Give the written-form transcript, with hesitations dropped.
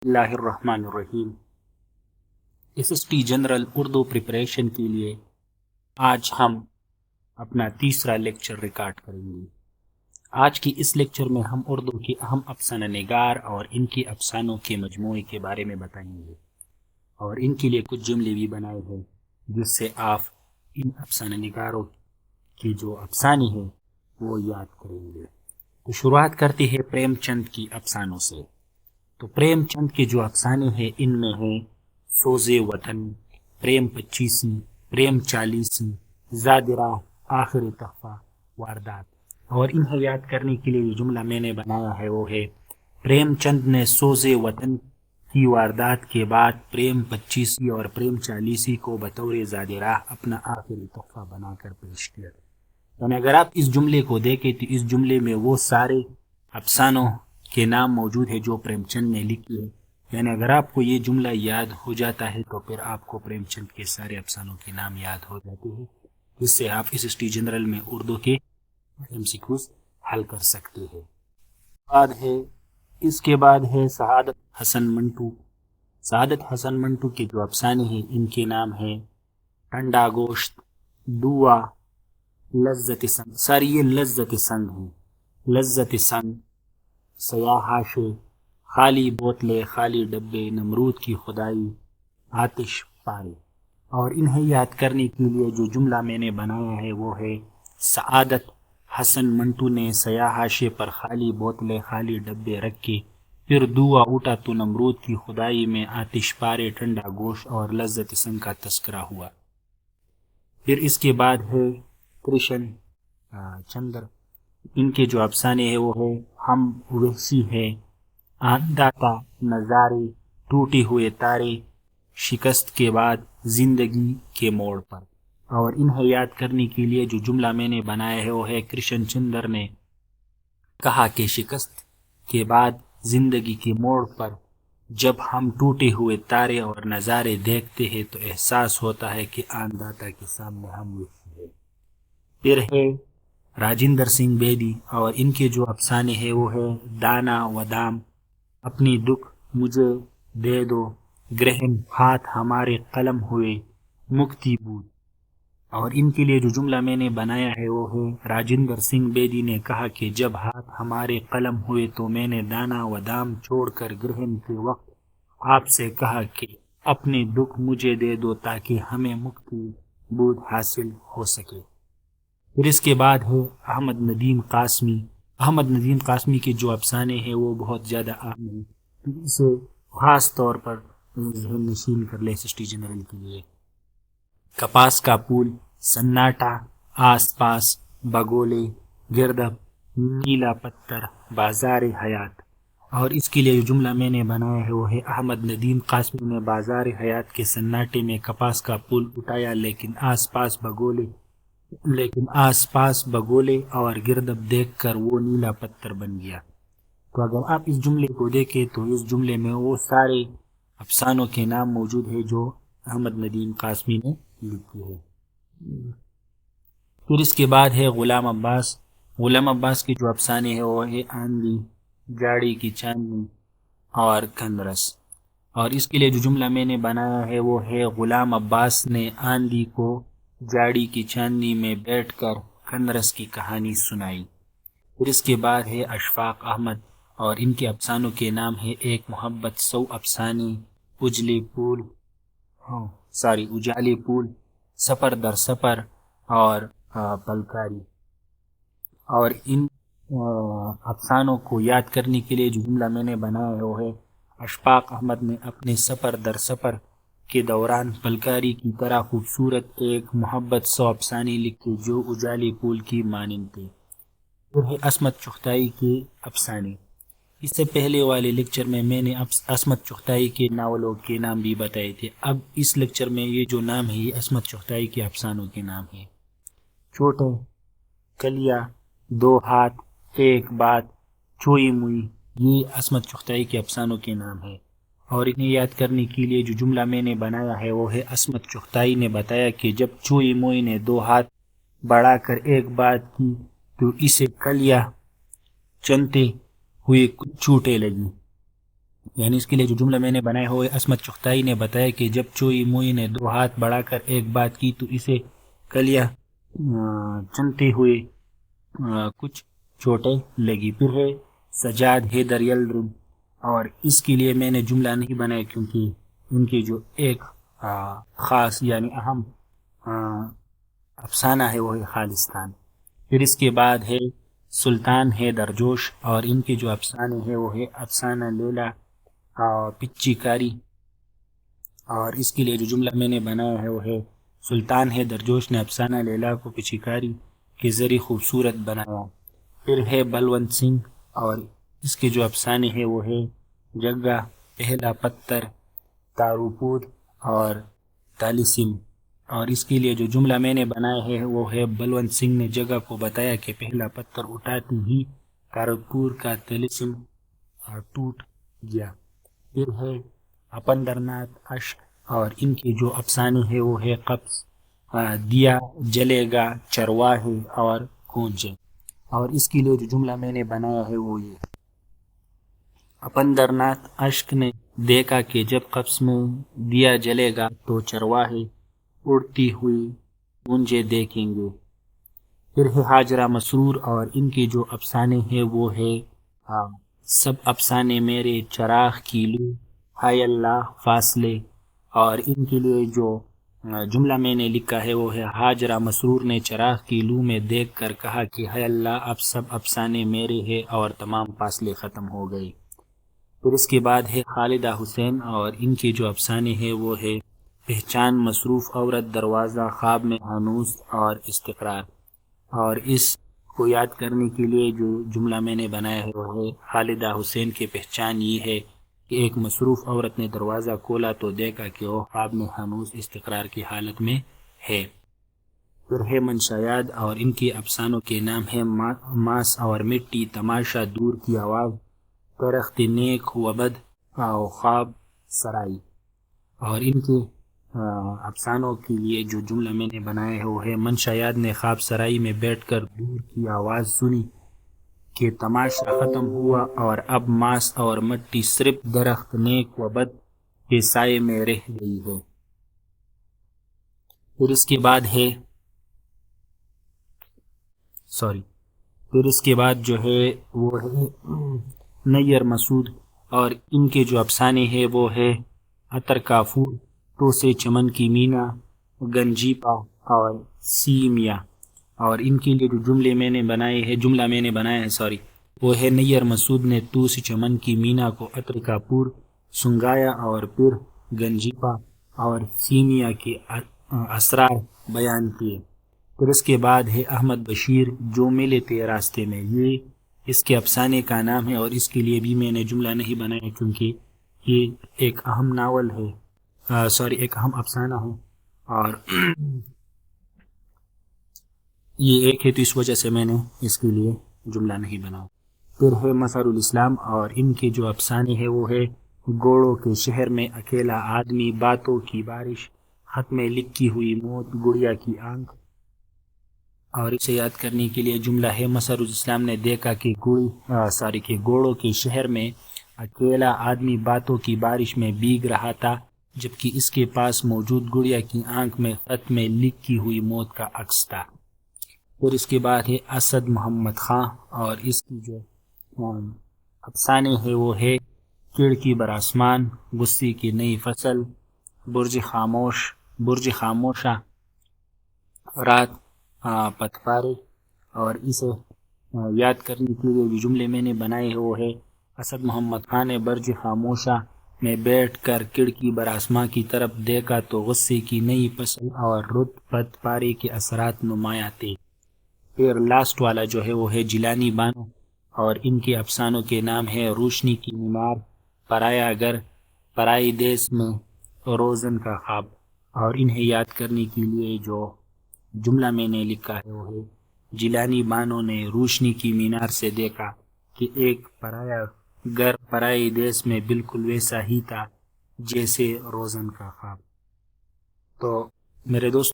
اللہ الرحمن الرحیم۔ SST general Urdu preparation کے لیے آج ہم اپنا تیسرا لیکچر ریکارڈ کریں گے۔ آج کی اس لیکچر میں ہم اردو کی اہم افسانہ نگار اور ان کی افسانوں کے مجموعے کے بارے میں بتائیں گے اور ان کے لیے کچھ جملے بھی بنائے ہیں جس سے آپ ان افسانہ نگاروں کی جو افسانے ہیں وہ یاد کریں گے۔ تو شروعات کرتے ہیں پریم چند کی افسانوں سے۔ تو پریم چند کے جو افسانے ہیں ان میں ہیں سوز وطن، پریم پچیسی، پریم چالیسی، زادرہ، آخر تحفہ، واردات۔ اور انہیں یاد کرنے کے لیے جو جملہ میں نے بنایا ہے وہ ہے پریم چند نے سوز وطن کی واردات کے بعد پریم پچیسی اور پریم چالیسی کو بطور زادرہ اپنا آخری تحفہ بنا کر پیش کیا۔ یعنی اگر آپ اس جملے کو دیکھیں تو اس جملے میں وہ سارے افسانوں کے نام موجود ہے جو پریم چند نے لکھی ہے۔ یعنی اگر آپ کو یہ جملہ یاد ہو جاتا ہے تو پھر آپ کو پریم چند کے سارے افسانوں کے نام یاد ہو جاتے ہیں، جس سے آپ SST جنرل میں اردو کے MCQs حل کر سکتے ہیں۔ اس کے بعد ہے سعادت حسن منٹو۔ سعادت حسن منٹو کے جو افسانے ہیں ان کے نام ہیں ٹھنڈا گوشت، دوا، لذت سنگ، ساری یہ لذت سنگ ہیں، لذت سنگ، سیاحاشے، خالی بوتلیں، خالی ڈبے، نمرود کی خدائی، آتش پارے۔ اور انہیں یاد کرنے کے لیے جو جملہ میں نے بنایا ہے وہ ہے سعادت حسن منٹو نے سیاحاشے پر خالی بوتلیں، خالی ڈبے رکھے، پھر دوا اٹھا تو نمرود کی خدائی میں آتش پارے، ٹھنڈا گوشت اور لذت سنگ کا تذکرہ ہوا۔ پھر اس کے بعد ہے کرشن چندر۔ ان کے جو افسانے ہیں وہ ہے ہم وحشی ہے، آنداتا، نظارے، ٹوٹے ہوئے تارے، شکست کے بعد، زندگی کے موڑ پر۔ اور انہیں یاد کرنے کے لیے جو جملہ میں نے بنایا ہے وہ ہے کرشن چندر نے کہا کہ شکست کے بعد زندگی کے موڑ پر جب ہم ٹوٹے ہوئے تارے اور نظارے دیکھتے ہیں تو احساس ہوتا ہے کہ آنداتا کے سامنے ہم وحشی ہیں۔ پھر ہے راجندر سنگھ بیدی اور ان کے جو افسانے ہیں وہ ہے دانا و دام، اپنی دکھ مجھے دے دو، گرہن ہاتھ ہمارے قلم ہوئے، مکتی بود۔ اور ان کے لیے جو جملہ میں نے بنایا ہے وہ ہے راجندر سنگھ بیدی نے کہا کہ جب ہاتھ ہمارے قلم ہوئے تو میں نے دانا و دام چھوڑ کر گرہن کے وقت آپ سے کہا کہ اپنے دکھ مجھے دے دو تاکہ ہمیں مکتی بود حاصل ہو سکے۔ پھر اس کے بعد ہے احمد ندیم قاسمی۔ احمد ندیم قاسمی کے جو افسانے ہیں وہ بہت زیادہ عام ہیں، اسے خاص طور پر ذہن نشین کر لے SST جنرل کے لیے۔ کپاس کا پھول، سناٹا، آس پاس، بگولے، گردب، نیلا پتھر، بازار حیات۔ اور اس کے لیے جو جملہ میں نے بنایا ہے وہ ہے احمد ندیم قاسمی نے بازار حیات کے سناٹے میں کپاس کا پھول اٹھایا لیکن آس پاس بگولے اور گردب دیکھ کر وہ نیلا پتھر بن گیا۔ تو اگر آپ اس جملے کو دیکھیں تو اس جملے میں وہ سارے افسانوں کے نام موجود ہیں جو احمد ندیم قاسمی نے لکھی ہے۔ پھر اس کے بعد ہے غلام عباس۔ غلام عباس کے جو افسانے ہیں وہ ہے آندھی، جاڑی کی چاندنی اور کھنرس۔ اور اس کے لیے جو جملہ میں نے بنایا ہے وہ ہے غلام عباس نے آندھی کو جاڑی کی چاندنی میں بیٹھ کر کھنرس کی کہانی سنائی۔ پھر اس کے بعد ہے اشفاق احمد اور ان کے افسانوں کے نام ہے ایک محبت، 100 افسانے، اجالے پھول، سفر در سفر اور پلکاری۔ اور ان افسانوں کو یاد کرنے کے لیے جو جملہ میں نے بنایا ہے وہ ہے اشفاق احمد نے اپنے سفر در سفر کے دوران پلکاری کی طرح خوبصورت ایک محبت 100 افسانے لکھے جو اجالے پھول کی مانند تھے۔ پھر ہے عصمت چغتائی کے افسانے۔ اس سے پہلے والے لیکچر میں نے عصمت چغتائی کے ناولوں کے نام بھی بتائے تھے۔ اب اس لیکچر میں یہ جو نام ہے یہ عصمت چغتائی کے افسانوں کے نام ہیں۔ چھوٹے، کلیا، 2 ہاتھ، ایک بات، چوئی موئی، یہ عصمت چغتائی کے افسانوں کے نام ہیں۔ اور انہیں یاد کرنے کے لیے جو جملہ میں نے بنایا ہے وہ ہے عصمت چغتائی نے بتایا کہ جب چوئی موئی نے 2 ہاتھ بڑھا کر ایک بات کی تو اسے کلیا چنتے ہوئے کچھ چوٹیں لگی۔ یعنی اس کے لیے جو جملہ میں نے بنایا ہوئے عصمت چغتائی نے بتایا کہ جب چوئی موئی نے دو ہاتھ بڑھا کر ایک بات کی تو اسے کلیاں چنتے ہوئے کچھ چوٹیں لگی. پھر ہے سجاد حیدر یلدرم، اور اس کے لیے میں نے جملہ نہیں بنایا کیونکہ ان کی جو ایک خاص یعنی اہم افسانہ ہے وہ ہے خالستان. پھر اس کے بعد ہے سلطان حیدر جوش، اور ان کے جو افسانے ہیں وہ ہے افسانہ لیلا پچی کاری. اور اس کے لیے جو جملہ میں نے بنایا ہے وہ ہے سلطان حیدر جوش نے افسانہ لیلا کو پچی کاری کے ذریعے خوبصورت بنایا. پھر ہے بلونت سنگھ، اور اس کے جو افسانے ہیں وہ ہے جگہ، پہلا پتھر، تاروپود اور تالسم. اور اس کے لیے جو جملہ میں نے بنایا ہے وہ ہے بلونت سنگھ نے جگہ کو بتایا کہ پہلا پتھر اٹھاتے ہی تاروپور کا تالسم ٹوٹ گیا. پھر ہے اپندر ناتھ اشک، اور ان کے جو افسانے ہیں وہ ہے قبض، دیا جلے گا، چرواہے اور کونجے. اور اس کے لیے جو جملہ میں نے بنایا ہے وہ یہ اپندر ناتھ اشک نے دیکھا کہ جب قبض میں دیا جلے گا تو چرواہے اڑتی ہوئی گونجے دیکھیں گے. پھر ہے حاجرہ مسرور، اور ان کے جو افسانے ہیں وہ ہے سب افسانے میرے چراغ کی لو، ہائے اللہ فاصلے. اور ان کے لیے جو جملہ میں نے لکھا ہے وہ ہے حاجرہ مسرور نے چراغ کی لو میں دیکھ کر کہا کہ ہائے اللہ اب سب افسانے میرے ہیں اور تمام فاصلے ختم ہو گئے. پھر اس کے بعد ہے خالدہ حسین، اور ان کے جو افسانے ہیں وہ ہے پہچان، مصروف عورت، دروازہ، خواب میں ہنوز اور استقرار. اور اس کو یاد کرنے کے لیے جو جملہ میں نے بنایا ہے وہ ہے خالدہ حسین کی پہچان یہ ہے کہ ایک مصروف عورت نے دروازہ کھولا تو دیکھا کہ وہ خواب میں ہنوز استقرار کی حالت میں ہے. پھر ہے منشایات، اور ان کے افسانوں کے نام ہے ماس اور مٹی، تماشا، دور کی آواز، درخت نیک و بد، خواب سرائی. اور ان کے افسانوں کے لیے جو جملہ میں نے بنایا ہے وہ ہے منشایات نے خواب سرائی میں بیٹھ کر دور کی آواز سنی کہ تماشا ختم ہوا اور اب ماس اور مٹی صرف درخت نیک و بد کے سائے میں رہ گئی ہے. پھر اس کے بعد جو ہے وہ ہے نیر مسعود، اور ان کے جو افسانے ہیں وہ ہے عطر کافور، تو سے چمن کی مینا، گنجیپا اور سیمیا. اور ان کے لیے جو جملہ میں نے بنایا ہے وہ ہے نیر مسعود نے تو سے چمن کی مینا کو عطر کافور سنگایا اور پھر گنجیپا اور سیمیا کے اسرار بیان کیے. پھر اس کے بعد ہے احمد بشیر، جو ملے تھے راستے میں، یہ اس کے افسانے کا نام ہے. اور اس کے لیے بھی میں نے جملہ نہیں بنایا کیونکہ یہ ایک اہم ناول ہے، ایک اہم افسانہ ہے اور یہ ایک ہے، تو اس وجہ سے میں نے اس کے لیے جملہ نہیں بنایا. پھر ہے مظہر الاسلام، اور ان کے جو افسانے ہیں وہ ہے گوڑوں کے شہر میں اکیلا آدمی، باتوں کی بارش، خط میں لکھی ہوئی موت، گڑیا کی آنکھ. اور اسے یاد کرنے کے لیے جملہ ہے مظہر الاسلام نے دیکھا کہ گوڑوں کے شہر میں اکیلا آدمی باتوں کی بارش میں بھیگ رہا تھا، جبکہ اس کے پاس موجود گڑیا کی آنکھ میں خط میں لکھی ہوئی موت کا عکس تھا. اور اس کے بعد ہے اسد محمد خان، اور اس کی جو افسانے ہے وہ ہے کھڑکی بر آسمان، غصے کی نئی فصل، برج خاموشہ، رات پتوارے. اور اسے یاد کرنے کے لیے جو جملے میں نے بنائے ہیں وہ ہے اسد محمد خان نے برج خاموشہ میں بیٹھ کر کھڑکی بر آسمان کی طرف دیکھا تو غصے کی نئی فصل اور رت پتوارے کے اثرات نمایاں تھے. پھر لاسٹ والا جو ہے وہ ہے جیلانی بانو، اور ان کے افسانوں کے نام ہے روشنی کی مینار، پرایا گھر، پرائی دیس میں روزن کا خواب. اور انہیں یاد کرنے کے لیے جو جملہ میں نے لکھا ہے وہ ہے جیلانی بانو نے روشنی کی مینار سے دیکھا کہ ایک پرایا گھر پرائی دیس میں بالکل ویسا ہی تھا جیسے روزن کا خواب. تو میرے دوست